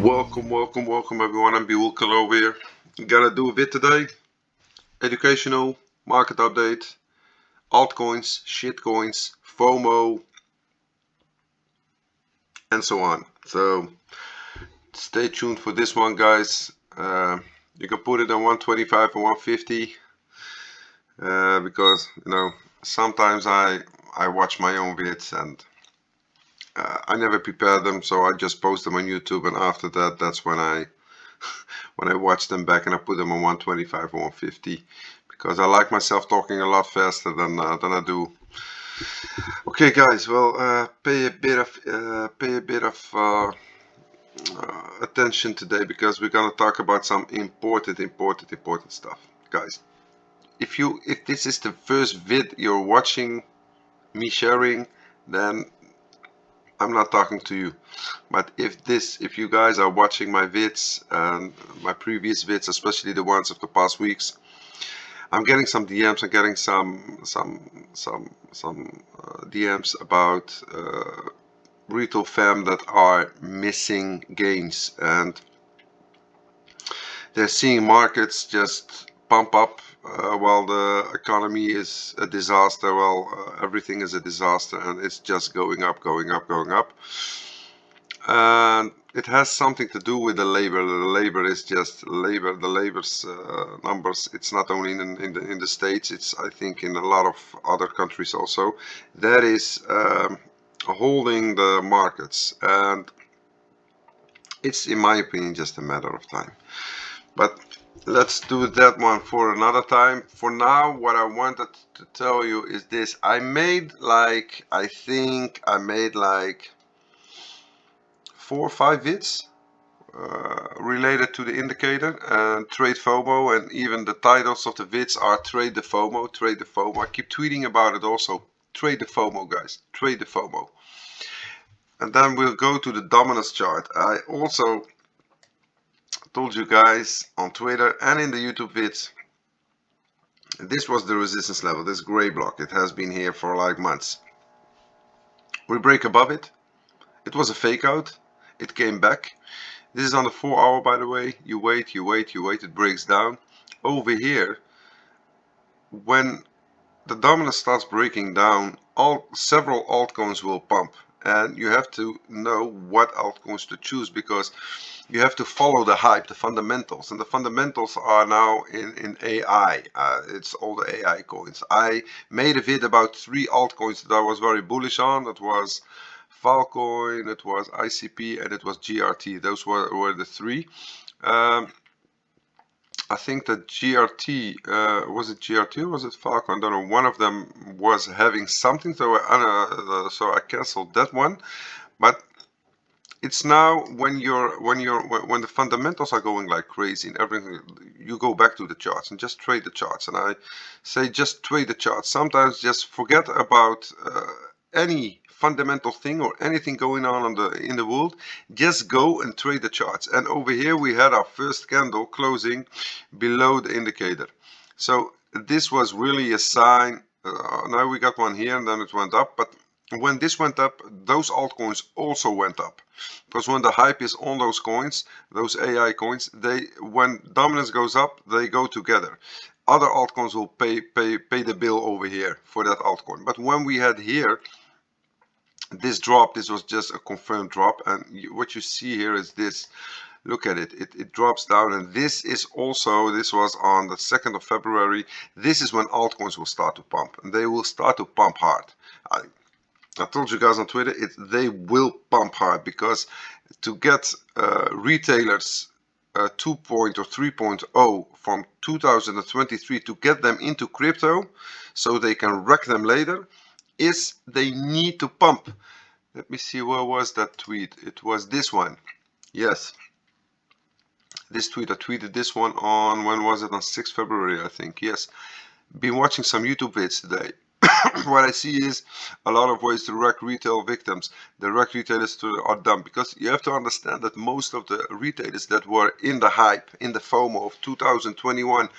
Welcome everyone. I'm Biwulkel over here. Gotta do a bit today. Educational, market update, altcoins, shitcoins, FOMO, and so on. So stay tuned for this one, guys. You can put it on 125 or 150 because sometimes I watch my own vids and I never prepare them, so I just post them on YouTube, and after that, that's when I watch them back and I put them on 125 or 150 because I like myself talking a lot faster than I do. Okay, guys. Well, pay a bit of attention today because we're gonna talk about some important stuff, guys. If this is the first vid you're watching me sharing, then I'm not talking to you. But if you guys are watching my vids and my previous vids, especially the ones of the past weeks, I'm getting some DMs. I'm getting some DMs about retail fam that are missing gains, and they're seeing markets just pump up while the economy is a disaster. Well, everything is a disaster, and it's just going up. And it has something to do with the labor. The labor is just labor. The labor's numbers. It's not only in the States. It's, I think, in a lot of other countries also. That is holding the markets, and it's, in my opinion, just a matter of time. But let's do that one for another time. For now, what I wanted to tell you is this. I think I made like 4 or 5 vids related to the indicator and trade FOMO, and even the titles of the vids are trade the FOMO. I keep tweeting about it also. Trade the FOMO, guys. Trade the FOMO. And then we'll go to the dominance chart. I also told you guys on Twitter and in the YouTube vids, this was the resistance level, this gray block. It has been here for like months. We break above it. It was a fake out. It came back. This is on the 4 hour, by the way. You wait, it breaks down. Over here, when the dominance starts breaking down, several altcoins will pump. And you have to know what altcoins to choose, because you have to follow the hype, the fundamentals. And the fundamentals are now in AI. It's all the AI coins. I made a vid about 3 altcoins that I was very bullish on. That was Filecoin, it was ICP, and it was GRT. Those were the 3. I think that GRT, was it GRT or was it Filecoin? I don't know. One of them was having something, so I canceled that one. But it's now when the fundamentals are going like crazy and everything, you go back to the charts and just trade the charts. And I say just trade the charts. Sometimes just forget about any fundamental thing or anything going on in the world. Just go and trade the charts. And over here we had our first candle closing below the indicator. So this was really a sign. Now we got one here and then it went up, but when this went up, those altcoins also went up, because when the hype is on those coins, those AI coins, when dominance goes up, they go together. Other altcoins will pay the bill over here for that altcoin. But when we had here this drop, this was just a confirmed drop, and what you see here is this. Look at it. It drops down, and this was on the 2nd of February. This is when altcoins will start to pump, and they will start to pump hard. I told you guys on Twitter, they will pump hard, because to get retailers 2.0 or 3.0 from 2023, to get them into crypto so they can wreck them later, is they need to pump. Let me see, where was that tweet? It was this one. Yes, this tweet. I tweeted this one on, when was it? On 6th February, I think. Yes, been watching some YouTube vids today. What I see is a lot of ways to wreck retail victims. The wreck retailers are dumb, because you have to understand that most of the retailers that were in the hype, in the FOMO of 2021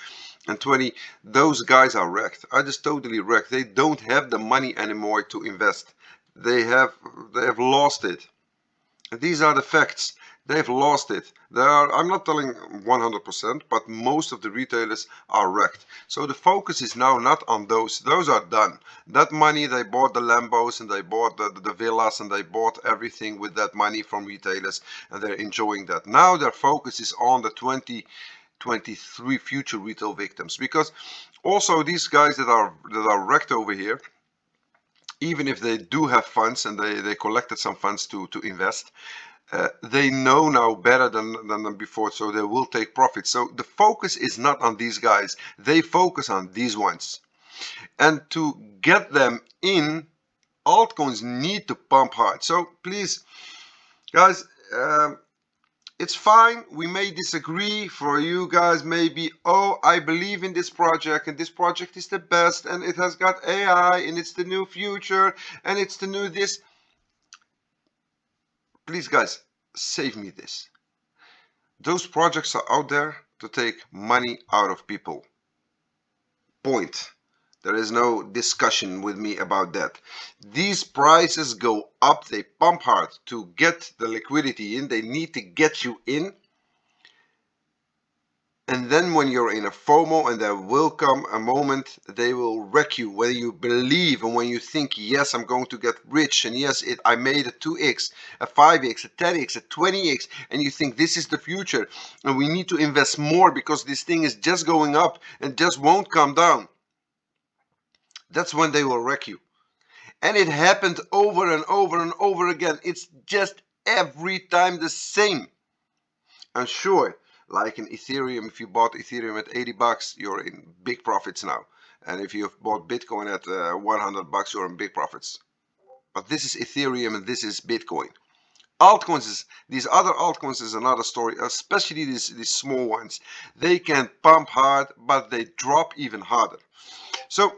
and 20, those guys are wrecked. Are just totally wrecked. They don't have the money anymore to invest. They have lost it. And these are the facts. They've lost it. I'm not telling 100%, but most of the retailers are wrecked. So the focus is now not on those. Those are done. That money, they bought the Lambos and they bought the villas and they bought everything with that money from retailers, and they're enjoying that. Now their focus is on the 2023 future retail victims, because also these guys that are wrecked over here, even if they do have funds and they collected some funds to invest, they know now better than before, so they will take profit. So the focus is not on these guys, they focus on these ones. And to get them in, altcoins need to pump hard. So please guys, it's fine, we may disagree. For you guys maybe, oh, I believe in this project and this project is the best and it has got AI and it's the new future and it's the new this. Please guys, save me this. Those projects are out there to take money out of people. Point. There is no discussion with me about that. These prices go up, they pump hard to get the liquidity in. They need to get you in. And then when you're in a FOMO, and there will come a moment, they will wreck you. When you believe and when you think, yes, I'm going to get rich, and yes, I made a 2x, a 5x, a 10x, a 20x, and you think this is the future, and we need to invest more because this thing is just going up and just won't come down. That's when they will wreck you. And it happened over and over and over again. It's just every time the same. And sure, like in Ethereum, if you bought Ethereum at 80 bucks, you're in big profits now. And if you've bought Bitcoin at 100 bucks, you're in big profits. But this is Ethereum and this is Bitcoin. Altcoins, these other altcoins is another story, especially these small ones. They can pump hard, but they drop even harder. So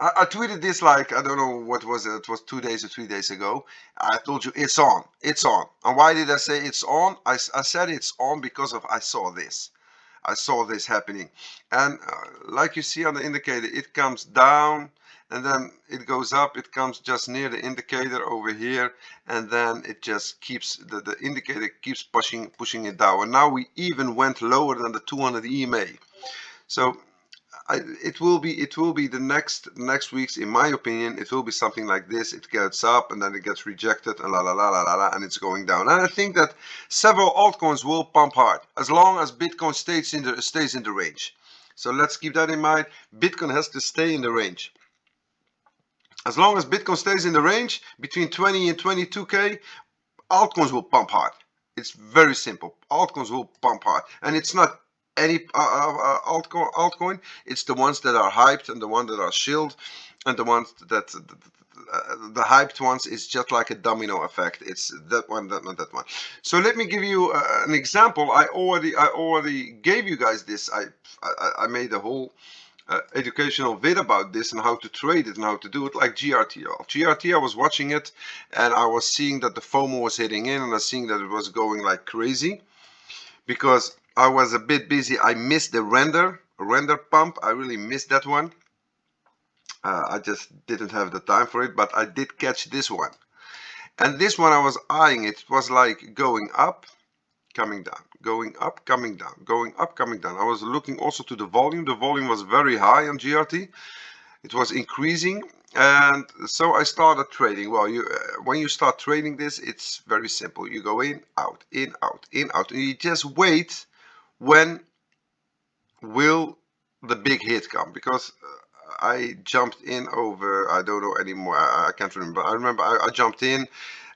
I tweeted this, like, I don't know what was it, it was 2 days or 3 days ago. I told you it's on, it's on. And why did I say it's on? I said it's on because of I saw this happening. And like you see on the indicator, it comes down and then it goes up, it comes just near the indicator over here, and then it just keeps, the indicator keeps pushing it down. And now we even went lower than the 200 EMA. So it will be the next weeks, in my opinion. It will be something like this. It gets up and then it gets rejected and la la la la la, la, and it's going down. And I think that several altcoins will pump hard as long as Bitcoin stays in the range. So let's keep that in mind. Bitcoin has to stay in the range. As long as Bitcoin stays in the range between 20 and 22k, altcoins will pump hard. It's very simple. Altcoins will pump hard, and it's not any altcoin. It's the ones that are hyped and the ones that are shilled, and the ones that the hyped ones is just like a domino effect. It's that one, that one, that one. So let me give you an example. I already gave you guys this. I made a whole educational vid about this and how to trade it and how to do it, like GRT. I was watching it and I was seeing that the FOMO was hitting in, and I was seeing that it was going like crazy because I was a bit busy. I missed the render pump. I really missed that one. I just didn't have the time for it, but I did catch this one. And this one I was eyeing. It was like going up, coming down, going up, coming down, going up, coming down. I was looking also to the volume. The volume was very high on GRT. It was increasing, and so I started trading. Well, when you start trading this, it's very simple. You go in, out, in, out, in, out, and you just wait. When will the big hit come? Because I jumped in over, I don't know anymore, I can't remember. I remember I jumped in,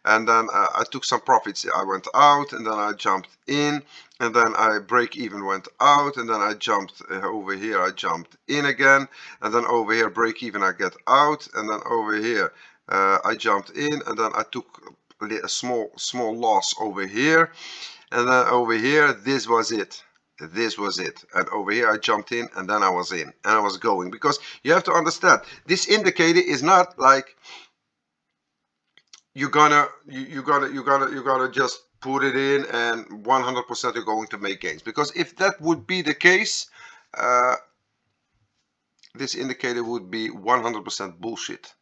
and then I took some profits. I went out, and then I jumped in, and then I break even, went out, and then I jumped over here, I jumped in again, and then over here break even, I get out, and then over here I jumped in, and then I took a small loss over here, and then over here this was it. And over here I jumped in, and then I was in, and I was going. Because you have to understand, this indicator is not like you're gonna just put it in and 100% you're going to make gains. Because if that would be the case, this indicator would be 100% bullshit.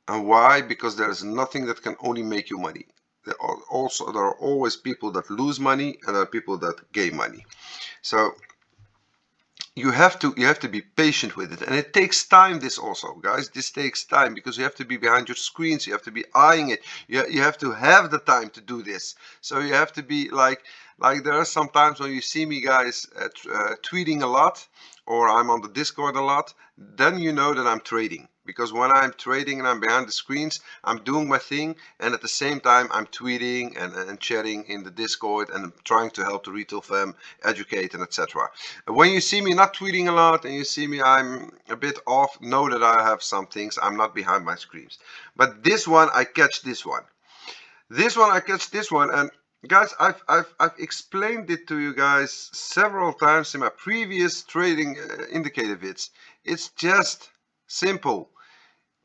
And why? Because there is nothing that can only make you money. there are always people that lose money and there are people that gain money. So you have to be patient with it, and it takes time. This also, guys, this takes time, because you have to be behind your screens, you have to be eyeing it, you have to have the time to do this. So you have to be like there are some times when you see me, guys, tweeting a lot, or I'm on the Discord a lot, then you know that I'm trading. Because when I'm trading and I'm behind the screens, I'm doing my thing, and at the same time I'm tweeting and chatting in the Discord, and I'm trying to help the retail firm educate and etc. When you see me not tweeting a lot and you see me I'm a bit off, know that I have some things. I'm not behind my screens. But this one, I catch this one. This one, I catch this one. And guys, I've explained it to you guys several times in my previous trading indicator vids. It's just simple.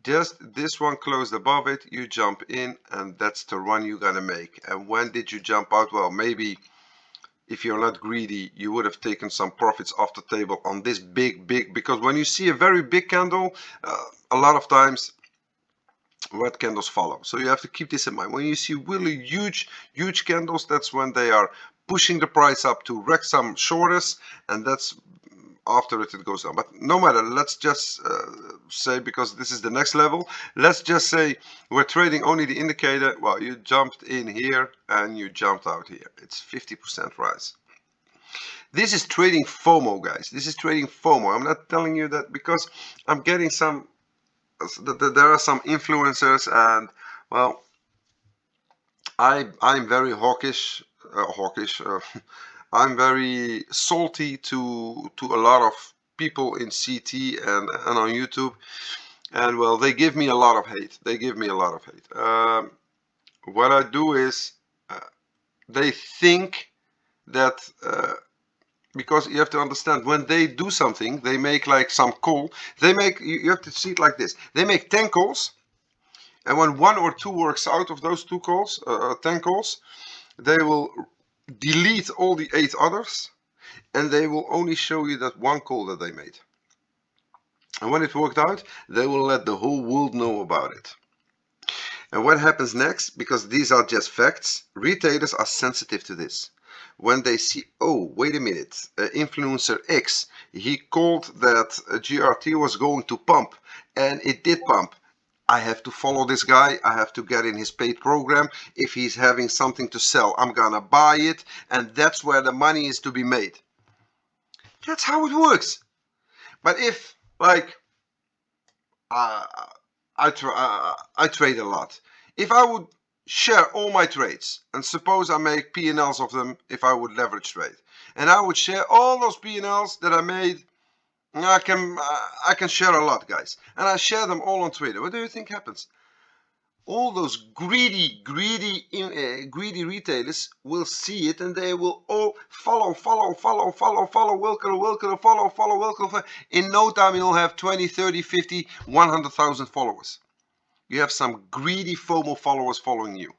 Just this one closed above it, you jump in, and that's the run you're gonna make. And when did you jump out? Well, maybe if you're not greedy, you would have taken some profits off the table on this big, because when you see a very big candle, a lot of times red candles follow. So you have to keep this in mind. When you see really huge candles, that's when they are pushing the price up to wreck some shorters, and that's after it goes down. But no matter, let's just say, because this is the next level, let's just say we're trading only the indicator. Well, you jumped in here and you jumped out here. It's 50% rise. This is trading FOMO, guys. This is trading FOMO. I'm not telling you that because I'm getting some, there are some influencers, and well, I'm very hawkish, I'm very salty to a lot of people in CT and on YouTube, and well, they give me a lot of hate. They give me a lot of hate. What I do is they think that because you have to understand, when they do something, they make like some call. They make, you have to see it like this. They make 10 calls, and when 1 or 2 works out of those 2 calls, 10 calls, they will delete all the 8 others, and they will only show you that 1 call that they made. And when it worked out, they will let the whole world know about it. And what happens next, because these are just facts, retailers are sensitive to this. When they see, oh, wait a minute, influencer X, he called that GRT was going to pump, and it did pump. I have to follow this guy. I have to get in his paid program. If he's having something to sell, I'm gonna buy it, and that's where the money is to be made. That's how it works. But if, like, I trade a lot. If I would share all my trades, and suppose I make P&Ls of them, if I would leverage trade, and I would share all those P&Ls that I made, I can share a lot, guys, and I share them all on Twitter. What do you think happens? All those greedy retailers will see it, and they will all follow, welcome, follow, welcome. In no time, you'll have 20, 30, 50, 100,000 followers. You have some greedy FOMO followers following you.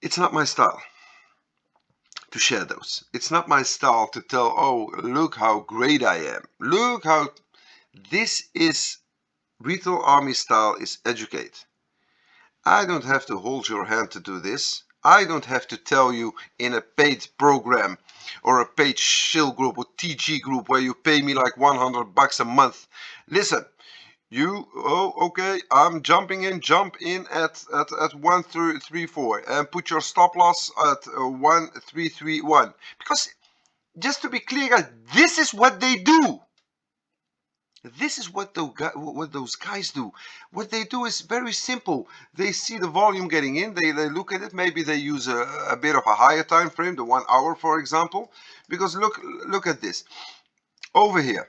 It's not my style to share those. It's not my style to tell, oh, look how great I am. Look how, this is Retail Army style, is educate. I don't have to hold your hand to do this. I don't have to tell you in a paid program or a paid shill group or TG group where you pay me like 100 bucks a month. Listen, you, oh, okay, I'm jumping in, jump in at 134 and put your stop loss at 1331. Because, just to be clear, guys, this is what they do. This is what those guys do. What they do is very simple. They see the volume getting in, they look at it, maybe they use a bit of a higher time frame, the 1 hour, for example, because look at this. Over here,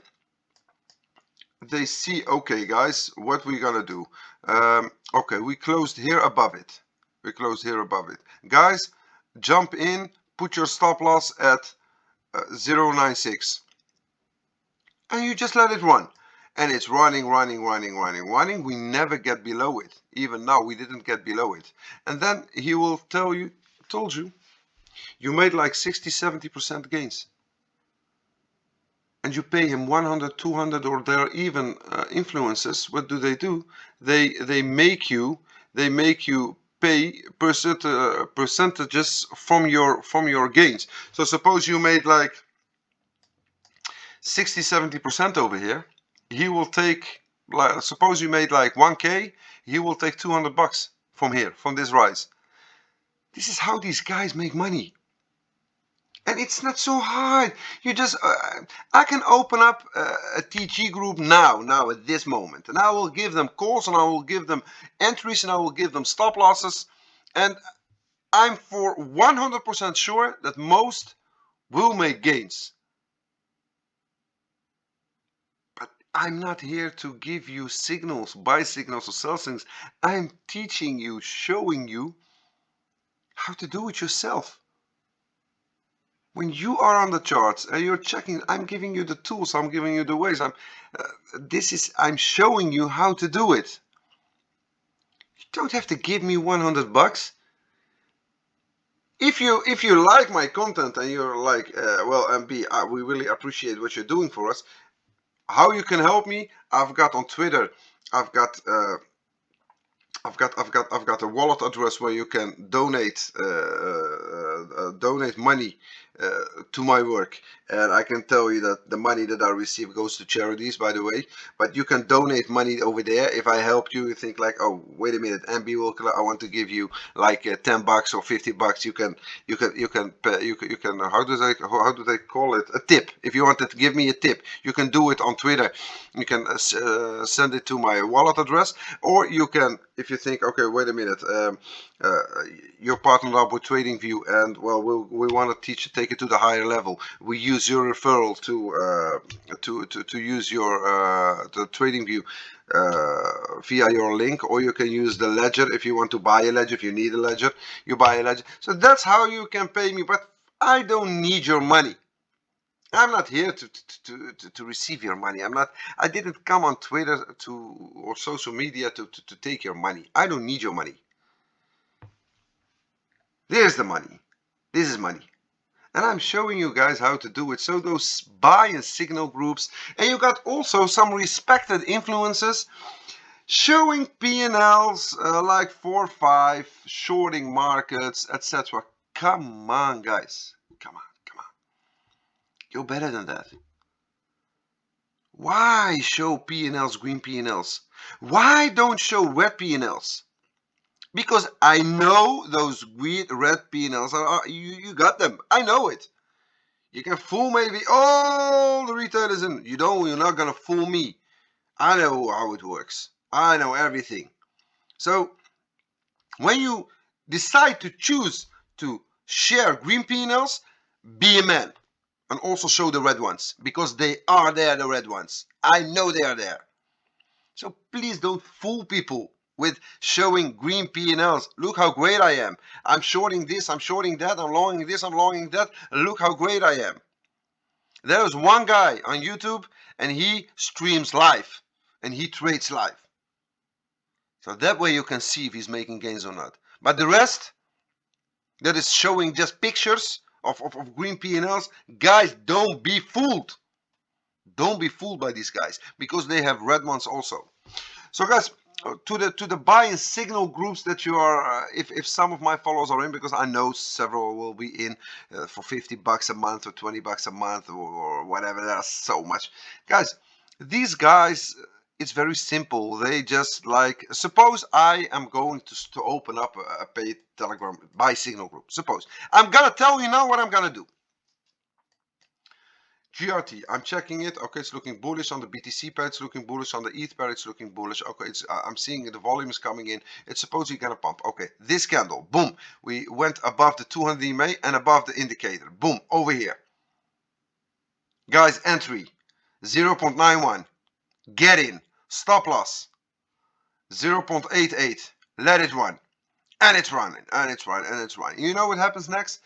they see, okay, guys, what we're gonna do. Okay, we closed here above it. We closed here above it. Guys, jump in, put your stop loss at 0.96. And you just let it run. And it's running. We never get below it. Even now, we didn't get below it. And then he will told you, you made like 60, 70% gains. And you pay him 100, 200, or there are even influencers. What do? They make you pay percentages from your gains. So suppose you made like 60-70% over here, he will take, like, suppose you made like 1k, he will take 200 bucks from here, from this rise. This is how these guys make money. And it's not so hard. You just, I can open up a TG group now at this moment, and I will give them calls, and I will give them entries, and I will give them stop losses, and I'm for 100% sure that most will make gains. But I'm not here to give you signals, buy signals or sell things. I'm teaching you, showing you how to do it yourself. When you are on the charts and you're checking, I'm giving you the tools, I'm giving you the ways. I'm showing you how to do it. You don't have to give me 100 bucks. If you like my content and you're like, well, MB, we really appreciate what you're doing for us. How you can help me? I've got on Twitter, I've got a wallet address where you can donate money to my work, and I can tell you that the money that I receive goes to charities, by the way. But you can donate money over there. If I helped you, you think like, oh, wait a minute, MB Wilkela, I want to give you like 10 bucks or 50 bucks. You can how do they call it, a tip. If you wanted to give me a tip, you can do it on Twitter. You can send it to my wallet address, or you can, if you think, okay, wait a minute, you're partnered up with Tradingview, and well, we want to take it to the higher level. We use your referral to use your the Tradingview via your link, or you can use the ledger if you want to buy a ledger. If you need a ledger, you buy a ledger. So that's how you can pay me, but I don't need your money. I'm not here to receive your money. I didn't come on Twitter or social media to take your money. I don't need your money. There's the money. This is money. And I'm showing you guys how to do it. So those buy and signal groups, and you got also some respected influencers showing P&Ls like 4-5, shorting markets, etc. Come on, guys. Come on. You're better than that. Why show P&Ls, green P&Ls? Why don't show red P&Ls? Because I know those red P&Ls you got them. I know it. You can fool maybe all the retailers, and you're not gonna fool me. I know how it works. I know everything. So when you decide to choose to share green P&Ls, be a man. And also show the red ones, because they are there, the red ones. I know they are there. So please don't fool people with showing green P&Ls. Look how great I am. I'm shorting this, I'm shorting that, I'm longing this, I'm longing that. Look how great I am. There's one guy on YouTube, and he streams live, and he trades live. So that way you can see if he's making gains or not. But the rest, that is showing just pictures of green P&Ls, guys, don't be fooled. Don't be fooled by these guys, because they have red ones also. So guys, to the buy and signal groups that you are, if some of my followers are in, because I know several will be in for 50 bucks a month or 20 bucks a month or whatever. There's so much. Guys, these guys, it's very simple. They just like, suppose I am going to open up a paid Telegram buy signal group. Suppose I'm gonna tell you now what I'm gonna do. GRT, I'm checking it. Okay, it's looking bullish on the BTC pair. It's looking bullish on the ETH pair. It's looking bullish. Okay, I'm seeing the volume is coming in. It's supposedly gonna pump. Okay, this candle, boom, we went above the 200 EMA and above the indicator. Boom, over here. Guys, entry 0.91. Get in. Stop loss 0.88. Let it run. And it's running. And it's running. And it's running. You know what happens next?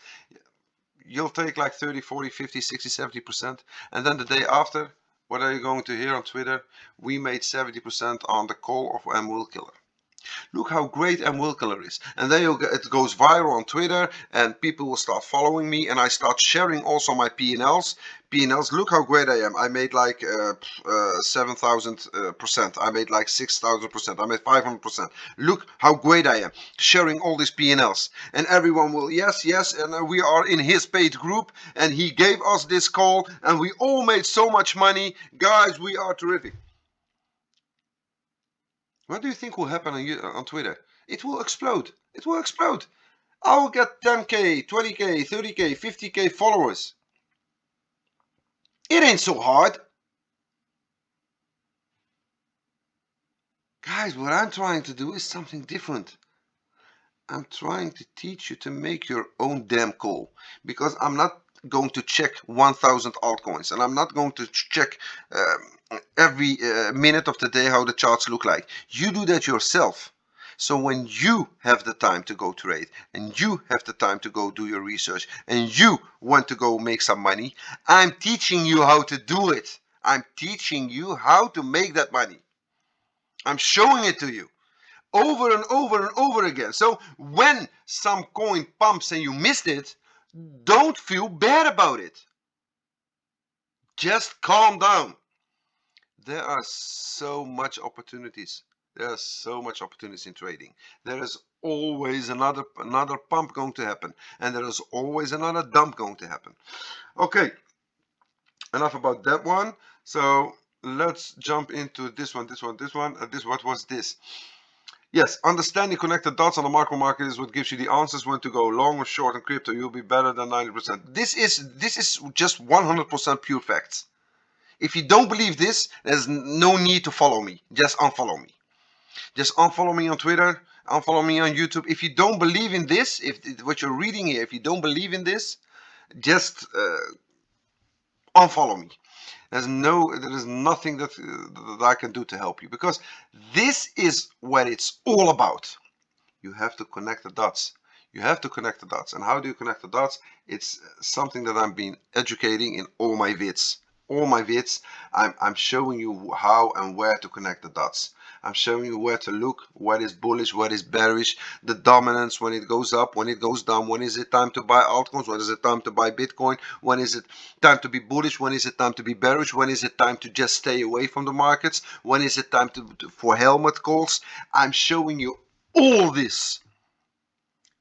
You'll take like 30, 40, 50, 60, 70%. And then the day after, what are you going to hear on Twitter? We made 70% on the call of MW-TRADINGWORLD. Look how great MW is. And then it goes viral on Twitter, and people will start following me, and I start sharing also my P&Ls. Look how great I am. I made like 7,000%. I made like 6,000%. I made 500%. Look how great I am. Sharing all these P&Ls. And everyone will, yes, yes, and we are in his paid group, and he gave us this call, and we all made so much money. Guys, we are terrific. What do you think will happen on Twitter? It will explode. It will explode. I'll get 10k, 20k, 30k, 50k followers. It ain't so hard. Guys, what I'm trying to do is something different. I'm trying to teach you to make your own damn call, because I'm not going to check 1000 altcoins, and I'm not going to check every minute of the day how the charts look like. You do that yourself. So when you have the time to go trade, and you have the time to go do your research, and you want to go make some money, I'm teaching you how to do it. I'm teaching you how to make that money. I'm showing it to you over and over and over again. So when some coin pumps and you missed it, don't feel bad about it. Just calm down. There are so much opportunities. There are so much opportunities in trading. There is always another pump going to happen, and there is always another dump going to happen. Okay, enough about that one. So let's jump into this one. What was this? Yes, understanding connected dots on the macro market is what gives you the answers when to go long or short in crypto. You'll be better than 90%. This is just 100% pure facts. If you don't believe this, there's no need to follow me. Just unfollow me. Just unfollow me on Twitter, unfollow me on YouTube. If you don't believe in this, if what you're reading here, if you don't believe in this, just unfollow me. There is nothing that I can do to help you, because this is what it's all about. You have to connect the dots. You have to connect the dots. And how do you connect the dots? It's something that I've been educating in all my vids. All my vids, I'm showing you how and where to connect the dots. I'm showing you where to look, what is bullish, what is bearish, the dominance, when it goes up, when it goes down, when is it time to buy altcoins, when is it time to buy Bitcoin, when is it time to be bullish, when is it time to be bearish, when is it time to just stay away from the markets, when is it time for helmet calls. I'm showing you all this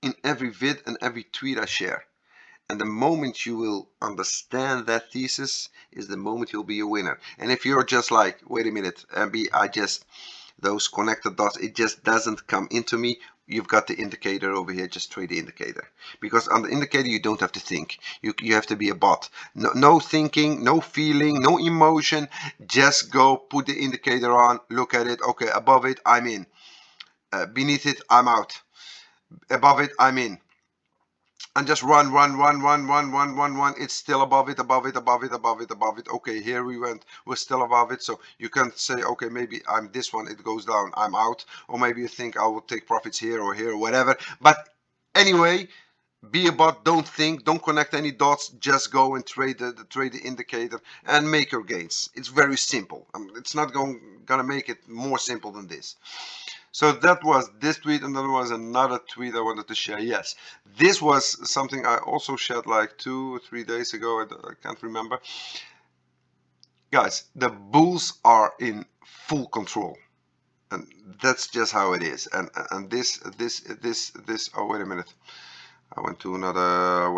in every vid and every tweet I share. And the moment you will understand that thesis is the moment you'll be a winner. And if you're just like, wait a minute, MB, those connected dots, it just doesn't come into me. You've got the indicator over here, just trade the indicator. Because on the indicator, you don't have to think. You have to be a bot. No thinking, no feeling, no emotion. Just go put the indicator on, look at it. Okay, above it, I'm in. Beneath it, I'm out. Above it, I'm in. And just run. It's still above it. Okay, here we went. We're still above it. So you can say, okay, maybe I'm this one, it goes down, I'm out. Or maybe you think I will take profits here or here or whatever. But anyway, be a bot, don't think, don't connect any dots, just go and trade the indicator and make your gains. It's very simple. It's not gonna make it more simple than this. So that was this tweet, and there was another tweet I wanted to share. Yes, this was something I also shared like 2 or 3 days ago. I can't remember. Guys, the bulls are in full control, and that's just how it is. And this. Oh, wait a minute. I went to another.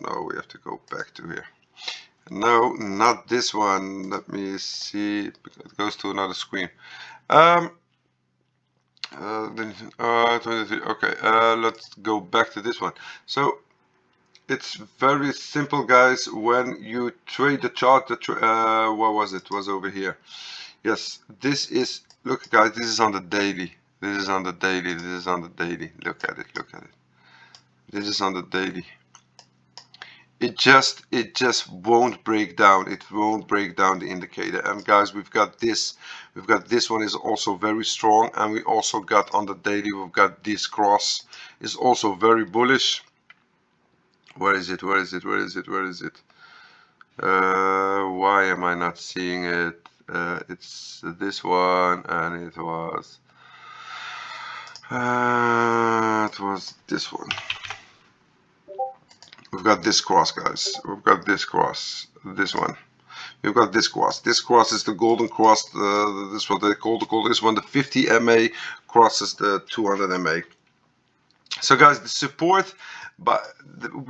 No, we have to go back to here. No, not this one. Let me see. It goes to another screen. 23. Okay, let's go back to this one. So it's very simple, guys. When you trade the chart, what was it? Was over here. Yes, this is. Look, guys, this is on the daily. This is on the daily. Look at it. This is on the daily. It just won't break down. It won't break down the indicator. And guys, we've got this one is also very strong, and we also got on the daily, we've got this cross is also very bullish. Where is it? Why am I not seeing it? It's this one, and it was It was this one. We've got this cross, guys. We've got this cross. This one. We've got this cross. This cross is the golden cross. This is what they call the golden. This one, the 50 MA crosses the 200 MA. So, guys, the support. But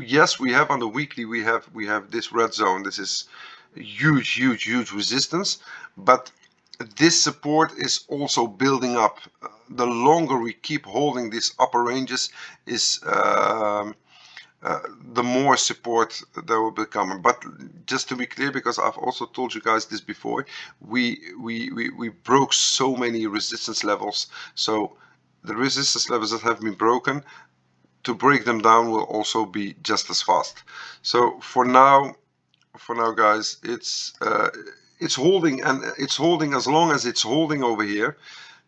yes, we have on the weekly. We have this red zone. This is huge resistance. But this support is also building up. The longer we keep holding these upper ranges, is the more support there will be coming. But just to be clear, because I've also told you guys this before, we broke so many resistance levels. So the resistance levels that have been broken, to break them down will also be just as fast. So for now guys, it's holding, and it's holding as long as it's holding over here.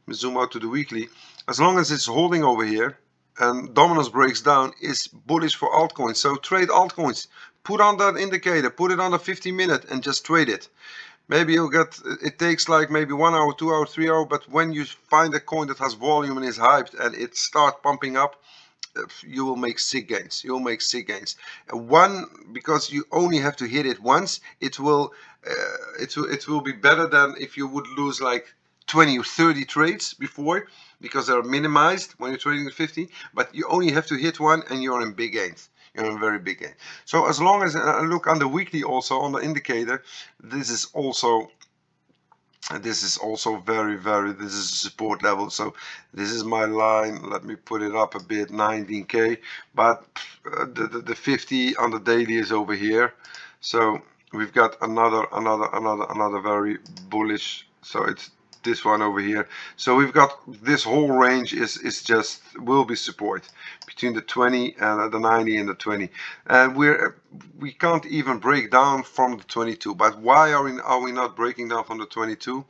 Let me zoom out to the weekly. As long as it's holding over here and dominance breaks down, is bullish for altcoins. So trade altcoins. Put on that indicator, put it on the 50-minute and just trade it. Maybe you'll get, it takes like maybe 1 hour, 2 hour, 3 hour, but when you find a coin that has volume and is hyped and it starts pumping up, you will make sick gains. You'll make sick gains. One, because you only have to hit it once, it will be better than if you would lose like 20 or 30 trades before, because they're minimized when you're trading at 50. But you only have to hit one and you're in big gains. You're in very big gain. So as long as I look on the weekly, also on the indicator, this is also very this is a support level. So this is my line. Let me put it up a bit, 19k, but the 50 on the daily is over here. So we've got another very bullish, so it's this one over here. So we've got this whole range is just will be support between the 20 and the 90 and the 20, and we can't even break down from the 22. But why are we not breaking down from the 22?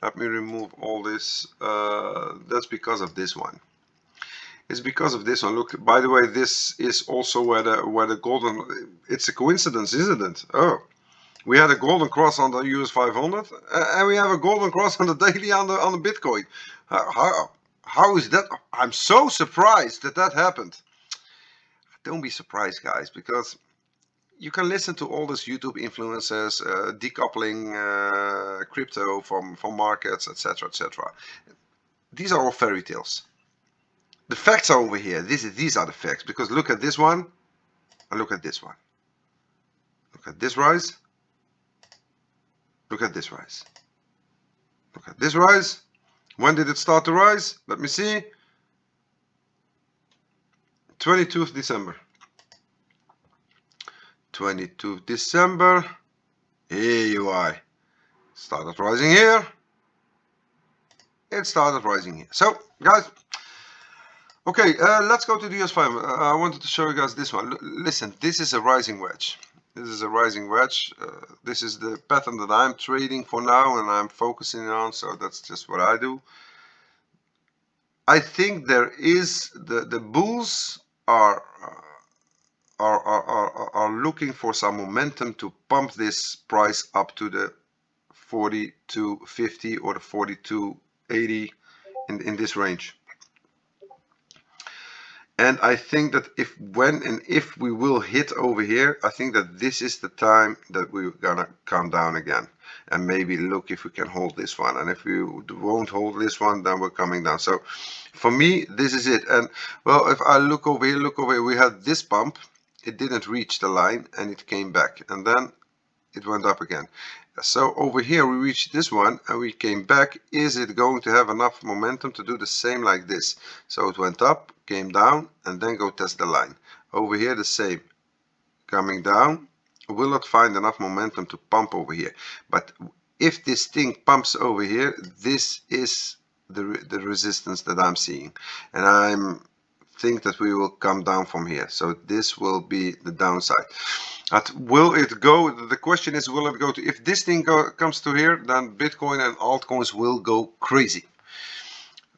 Let me remove all this. That's because of this one. It's because of this one. Look, by the way, this is also where the golden, it's a coincidence, isn't it? Oh, we had a golden cross on the US 500, and we have a golden cross on the daily on the Bitcoin. How is that? I'm so surprised that happened. Don't be surprised, guys, because you can listen to all these YouTube influencers decoupling crypto from markets, etc., etc. These are all fairy tales. The facts are over here. These are the facts, because look at this one and look at this one. Look at this rise. Look at this rise. Look at this rise. When did it start to rise? Let me see. 22th December. 22th December. Here you are. Started rising here. It started rising here. So, guys, okay, let's go to the US 5. I wanted to show you guys this one. Listen, this is a rising wedge. This is a rising wedge. This is the pattern that I'm trading for now and I'm focusing on, so that's just what I do. I think there is the bulls are looking for some momentum to pump this price up to the 42.50 or the 42.80 in this range. And I think that if we will hit over here, I think that this is the time that we're gonna come down again and maybe look if we can hold this one. And if we won't hold this one, then we're coming down. So for me, this is it. And well, if I look over here, we had this pump. It didn't reach the line and it came back and then it went up again. So over here we reached this one and we came back. Is it going to have enough momentum to do the same like this? So it went up, came down, and then go test the line. Over here the same, coming down. Will not find enough momentum to pump over here. But if this thing pumps over here, this is the resistance that I'm seeing, and I'm think that we will come down from here. So this will be the downside. Will it go? The question is, will it go to? If this thing comes to here, then Bitcoin and altcoins will go crazy.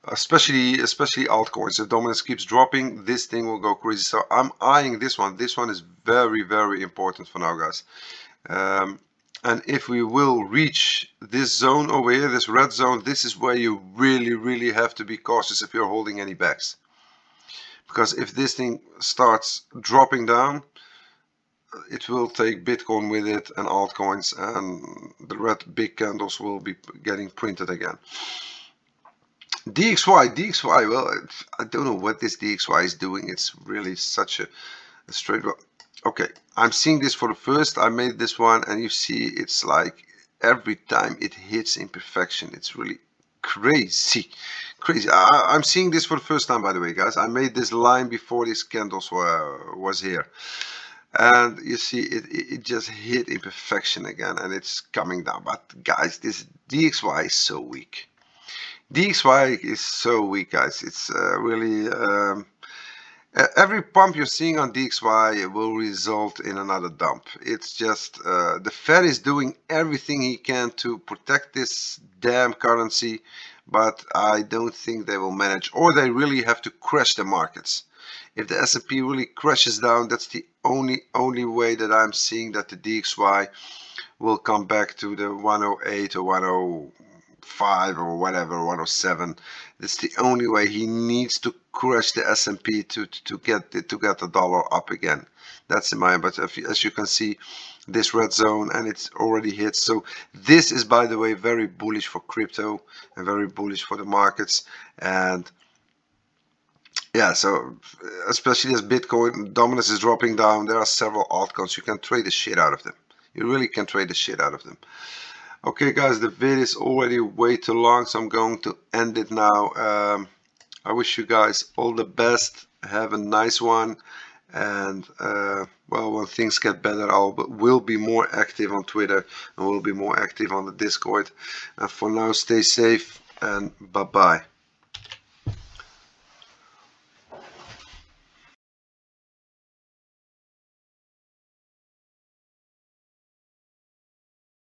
Especially altcoins. If dominance keeps dropping, this thing will go crazy. So I'm eyeing this one. This one is very important for now, guys. And if we will reach this zone over here, this red zone, this is where you really have to be cautious if you're holding any backs. Because if this thing starts dropping down, it will take Bitcoin with it and altcoins, and the red big candles will be getting printed again. DXY, well, I don't know what this DXY is doing. It's really such a straight. Okay, I'm seeing this for the first. I made this one, and you see it's like every time it hits imperfection. It's really crazy. I'm seeing this for the first time, by the way, guys. I made this line before these candles was here. And you see it just hit imperfection again, and it's coming down. But guys, this DXY is so weak. DXY is so weak, guys. It's really every pump you're seeing on DXY will result in another dump. It's just the Fed is doing everything he can to protect this damn currency, but I don't think they will manage, or they really have to crash the markets. If the S&P really crashes down, that's the only way that I'm seeing that the DXY will come back to the 108 or 105 or whatever, 107. That's the only way. He needs to crash the S&P to get the dollar up again. That's in my mind. But as you can see, this red zone, and it's already hit. So this is, by the way, very bullish for crypto and very bullish for the markets. And yeah, so especially as Bitcoin dominance is dropping down, there are several altcoins. You can trade the shit out of them. You really can trade the shit out of them. Okay, guys, the video is already way too long, so I'm going to end it now. I wish you guys all the best. Have a nice one. And well, when things get better, will be more active on Twitter and will be more active on the Discord. And for now, stay safe and bye-bye.